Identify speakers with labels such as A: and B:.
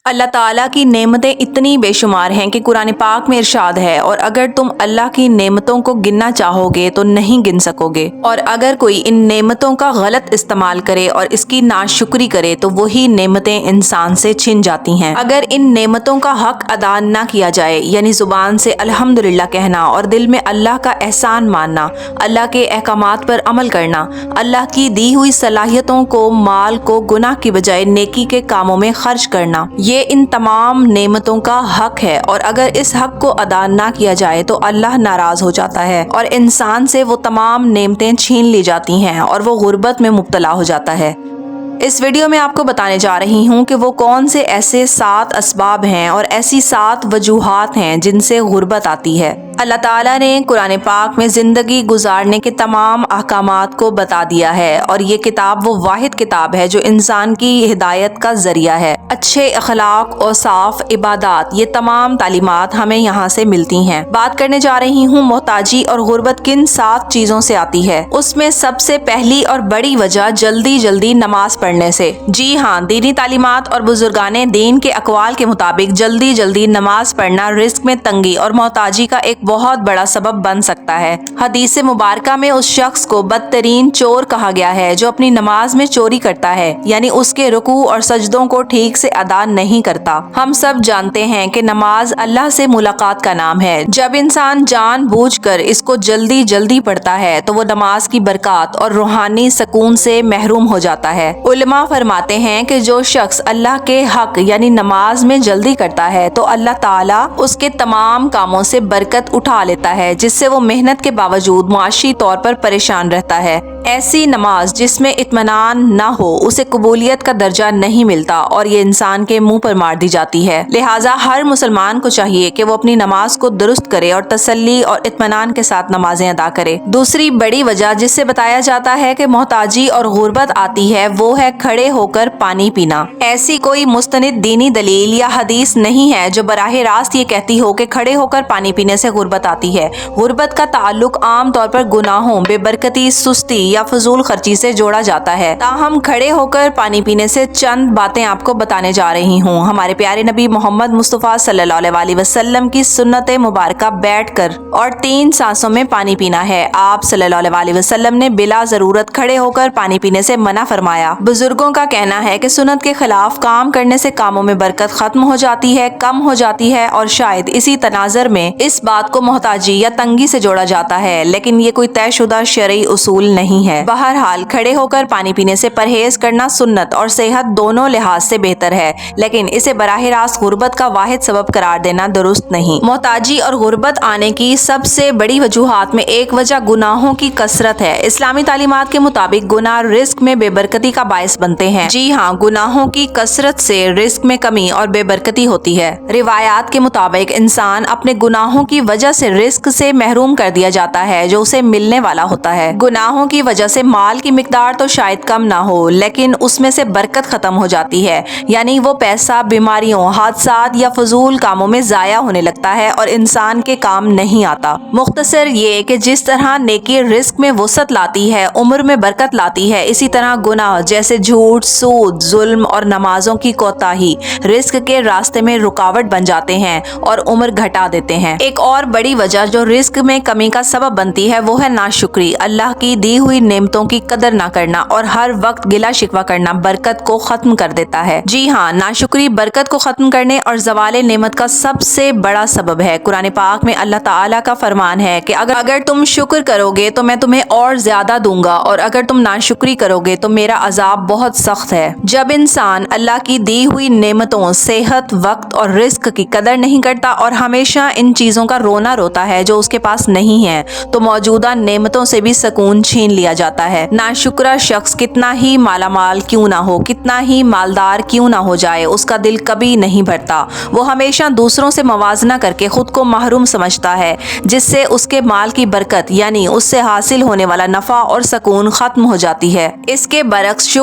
A: اللہ تعالیٰ کی نعمتیں اتنی بے شمار ہیں کہ قرآن پاک میں ارشاد ہے، اور اگر تم اللہ کی نعمتوں کو گننا چاہو گے تو نہیں گن سکو گے، اور اگر کوئی ان نعمتوں کا غلط استعمال کرے اور اس کی ناشکری کرے تو وہی نعمتیں انسان سے چھن جاتی ہیں۔ اگر ان نعمتوں کا حق ادا نہ کیا جائے، یعنی زبان سے الحمدللہ کہنا اور دل میں اللہ کا احسان ماننا، اللہ کے احکامات پر عمل کرنا، اللہ کی دی ہوئی صلاحیتوں کو، مال کو گناہ کی بجائے نیکی کے کاموں میں خرچ کرنا، یہ ان تمام نعمتوں کا حق ہے، اور اگر اس حق کو ادا نہ کیا جائے تو اللہ ناراض ہو جاتا ہے اور انسان سے وہ تمام نعمتیں چھین لی جاتی ہیں اور وہ غربت میں مبتلا ہو جاتا ہے۔ اس ویڈیو میں آپ کو بتانے جا رہی ہوں کہ وہ کون سے ایسے 7 اسباب ہیں اور ایسی 7 وجوہات ہیں جن سے غربت آتی ہے۔ اللہ تعالیٰ نے قرآن پاک میں زندگی گزارنے کے تمام احکامات کو بتا دیا ہے، اور یہ کتاب وہ واحد کتاب ہے جو انسان کی ہدایت کا ذریعہ ہے۔ اچھے اخلاق اور صاف عبادات، یہ تمام تعلیمات ہمیں یہاں سے ملتی ہیں۔ بات کرنے جا رہی ہوں محتاجی اور غربت کن 7 چیزوں سے آتی ہے۔ اس میں سب سے پہلی اور بڑی وجہ جلدی نماز پڑھنے سے۔ جی ہاں، دینی تعلیمات اور بزرگان دین کے اقوال کے مطابق جلدی نماز پڑھنا رزق میں تنگی اور محتاجی کا ایک بہت بڑا سبب بن سکتا ہے۔ حدیث مبارکہ میں اس شخص کو بدترین چور کہا گیا ہے جو اپنی نماز میں چوری کرتا ہے، یعنی اس کے رکوع اور سجدوں کو ٹھیک سے ادا نہیں کرتا۔ ہم سب جانتے ہیں کہ نماز اللہ سے ملاقات کا نام ہے۔ جب انسان جان بوجھ کر اس کو جلدی پڑھتا ہے تو وہ نماز کی برکات اور روحانی سکون سے محروم ہو جاتا ہے۔ علماء فرماتے ہیں کہ جو شخص اللہ کے حق یعنی نماز میں جلدی کرتا ہے تو اللہ تعالیٰ اس کے تمام کاموں سے برکت اٹھا لیتا ہے، جس سے وہ محنت کے باوجود معاشی طور پر پریشان رہتا ہے۔ ایسی نماز جس میں اطمینان نہ ہو اسے قبولیت کا درجہ نہیں ملتا اور یہ انسان کے منہ پر مار دی جاتی ہے۔ لہٰذا ہر مسلمان کو چاہیے کہ وہ اپنی نماز کو درست کرے اور تسلی اور اطمینان کے ساتھ نمازیں ادا کرے۔ دوسری بڑی وجہ جس سے بتایا جاتا ہے کہ محتاجی اور غربت آتی ہے وہ ہے کھڑے ہو کر پانی پینا۔ ایسی کوئی مستند دینی دلیل یا حدیث نہیں ہے جو براہ راست یہ کہتی ہو کہ کھڑے ہو کر پانی پینے سے غربت آتی ہے۔ غربت کا تعلق عام طور پر گناہوں، بے برکتی، سستی یا فضول خرچی سے جوڑا جاتا ہے۔ تاہم کھڑے ہو کر پانی پینے سے چند باتیں آپ کو بتانے جا رہی ہوں۔ ہمارے پیارے نبی محمد مصطفیٰ صلی اللہ علیہ وسلم کی سنت مبارکہ بیٹھ کر اور 3 سانسوں میں پانی پینا ہے۔ آپ صلی اللہ علیہ وسلم نے بلا ضرورت کھڑے ہو کر پانی پینے سے منع فرمایا۔ بزرگوں کا کہنا ہے کہ سنت کے خلاف کام کرنے سے کاموں میں برکت ختم ہو جاتی ہے، کم ہو جاتی ہے، اور شاید اسی تناظر میں اس بات کو محتاجی یا تنگی سے جوڑا جاتا ہے، لیکن یہ کوئی طے شدہ شرعی اصول نہیں ہے۔ بہرحال کھڑے ہو کر پانی پینے سے پرہیز کرنا سنت اور صحت دونوں لحاظ سے بہتر ہے، لیکن اسے براہ راست غربت کا واحد سبب قرار دینا درست نہیں۔ محتاجی اور غربت آنے کی سب سے بڑی وجوہات میں ایک وجہ گناہوں کی کثرت ہے۔ اسلامی تعلیمات کے مطابق گناہ رزق میں بے برکتی کا باعث بنتے ہیں۔ جی ہاں، گناہوں کی کثرت سے رزق میں کمی اور بے برکتی ہوتی ہے۔ روایات کے مطابق انسان اپنے گناہوں کی وجہ سے رزق سے محروم کر دیا جاتا ہے جو اسے ملنے والا ہوتا ہے۔ گناہوں کی وجہ سے مال کی مقدار تو شاید کم نہ ہو، لیکن اس میں سے برکت ختم ہو جاتی ہے، یعنی وہ پیسہ بیماریوں، حادثات یا فضول کاموں میں ضائع ہونے لگتا ہے اور انسان کے کام نہیں آتا۔ مختصر یہ کہ جس طرح نیکی رزق میں وسعت لاتی ہے، عمر میں برکت لاتی ہے، اسی طرح گناہ جیسے جھوٹ، سود، ظلم اور نمازوں کی کوتاہی رزق کے راستے میں رکاوٹ بن جاتے ہیں اور عمر گھٹا دیتے ہیں۔ ایک اور بڑی وجہ جو رزق میں کمی کا سبب بنتی ہے وہ ہے ناشکری۔ اللہ کی دی ہوئی نعمتوں کی قدر نہ کرنا اور ہر وقت گلہ شکوہ کرنا برکت کو ختم کر دیتا ہے۔ جی ہاں، ناشکری برکت کو ختم کرنے اور زوال نعمت کا سب سے بڑا سبب ہے۔ قرآن پاک میں اللہ تعالیٰ کا فرمان ہے کہ اگر تم شکر کرو گے تو میں تمہیں اور زیادہ دوں گا، اور اگر تم ناشکری کرو گے تو میرا عذاب بہت سخت ہے۔ جب انسان اللہ کی دی ہوئی نعمتوں، صحت، وقت اور رزق کی قدر نہیں کرتا اور ہمیشہ ان چیزوں کا رونا روتا ہے جو اس کے پاس نہیں ہے، تو موجودہ نعمتوں سے بھی سکون چھین لیا جاتا ہے۔ ناشکرا شخص کتنا ہی مالا مال کیوں نہ ہو، کتنا ہی مالدار کیوں نہ ہو جائے، اس کا دل کبھی نہیں بھرتا۔ وہ ہمیشہ دوسروں سے موازنہ کر کے خود کو محروم سمجھتا ہے، جس سے اس کے مال کی برکت یعنی اس سے حاصل ہونے والا نفع اور سکون ختم ہو جاتی ہے۔ اس کے برعکس